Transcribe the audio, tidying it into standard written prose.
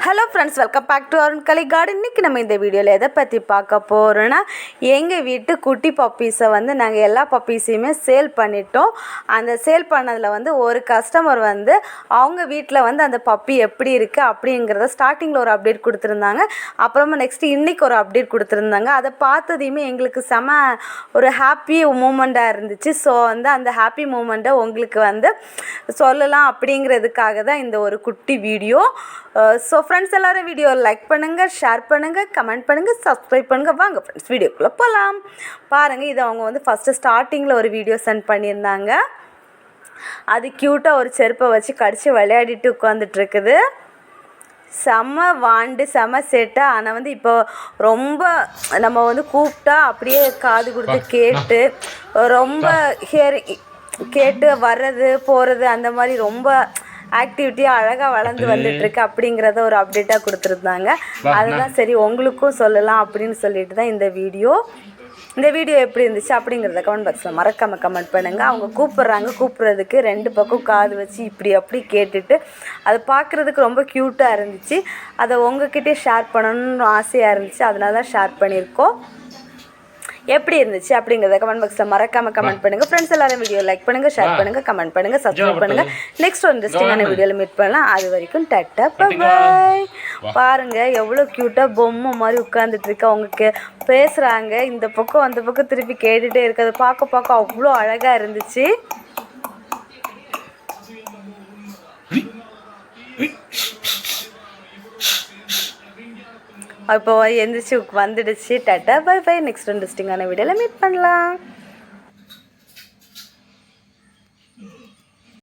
Hello friends, welcome back to Arunkalai garden. இன்றைக்கி நம்ம இந்த வீடியோவில் எதை பற்றி பார்க்க போகிறோன்னா, எங்கள் வீட்டு குட்டி பப்பீஸை வந்து நாங்கள் எல்லா பப்பீஸையுமே சேல் பண்ணிட்டோம். அந்த சேல் பண்ணதில் வந்து ஒரு கஸ்டமர் வந்து அவங்க வீட்டில் வந்து அந்த பப்பி எப்படி இருக்குது அப்படிங்கிறத ஸ்டார்டிங்கில் ஒரு அப்டேட் கொடுத்துருந்தாங்க. அப்புறமா நெக்ஸ்ட்டு இன்றைக்கி ஒரு அப்டேட் கொடுத்துருந்தாங்க. அதை பார்த்ததையுமே எங்களுக்கு செம ஒரு ஹாப்பி மூமெண்ட்டாக இருந்துச்சு. ஸோ வந்து அந்த ஹாப்பி மூமெண்ட்டை உங்களுக்கு வந்து சொல்லலாம் அப்படிங்கிறதுக்காக தான் இந்த ஒரு குட்டி வீடியோ. ஸோ ஃப்ரெண்ட்ஸ், எல்லோரும் வீடியோ லைக் பண்ணுங்கள், ஷேர் பண்ணுங்கள், கமெண்ட் பண்ணுங்கள், சப்ஸ்கிரைப் பண்ணுங்கள். வாங்க ஃப்ரெண்ட்ஸ், வீடியோக்குள்ளே போகலாம். பாருங்கள், இது அவங்க வந்து ஃபஸ்ட்டு ஸ்டார்டிங்கில் ஒரு வீடியோ சென்ட் பண்ணியிருந்தாங்க. அது க்யூட்டாக ஒரு செருப்பை வச்சு கடிச்சு விளையாடிட்டு உட்காந்துட்ருக்குது. செம்ம வாண்டு, செம்ம சேட்டை. ஆனால் வந்து இப்போ ரொம்ப நம்ம வந்து கூப்பிட்டா அப்படியே காது கொடுத்து கேட்டு ரொம்ப கேட்டு வர்றது போகிறது அந்த மாதிரி ரொம்ப ஆக்டிவிட்டியாக அழகாக வளர்ந்து வந்துட்டுருக்கு அப்படிங்கிறத ஒரு அப்டேட்டாக கொடுத்துருந்தாங்க. அதுதான் சரி உங்களுக்கும் சொல்லலாம் அப்படின்னு சொல்லிட்டு தான் இந்த வீடியோ எப்படி இருந்துச்சு அப்படிங்கிறத கமெண்ட் பாக்ஸில் மறக்காமல் கமெண்ட் பண்ணுங்கள். அவங்க கூப்பிட்றதுக்கு ரெண்டு பக்கம் காது வச்சு இப்படி அப்படி கேட்டுட்டு அது பார்க்குறதுக்கு ரொம்ப க்யூட்டாக இருந்துச்சு. அதை உங்ககிட்டே ஷேர் பண்ணணும்னு ஆசையாக இருந்துச்சு, அதனால தான் ஷேர் பண்ணியிருக்கோம். எப்படி இருந்துச்சு அப்படிங்கிறத கமெண்ட் பாக்ஸில் மறக்காமல் கமெண்ட் பண்ணுங்கள். ஃப்ரெண்ட்ஸ் எல்லாரும் வீடியோ லைக் பண்ணுங்கள், ஷேர் பண்ணுங்கள், கமெண்ட் பண்ணுங்கள், சப்ஸ்கிரைப் பண்ணுங்கள். நெக்ஸ்ட் ஒரு இன்ட்ரெஸ்டிங்கான வீடியோவில் மீட் பண்ணலாம். அது வரைக்கும் டாட்டா பாய். பாருங்கள் எவ்வளோ க்யூட்டாக பொம்மை மாதிரி உட்காந்துட்ருக்கு. அவங்களுக்கு பேசுகிறாங்க, இந்த பக்கம் அந்த பக்கம் திருப்பி கேட்டுகிட்டே இருக்குது. அதை பார்க்க அவ்வளோ அழகாக இருந்துச்சு. இப்போ எந்திரிச்சு வந்துடுச்சு. Tata bye by. நெக்ஸ்ட் இன்ட்ரெஸ்டிங்கான வீடியோவில் மீட் பண்ணலாம்.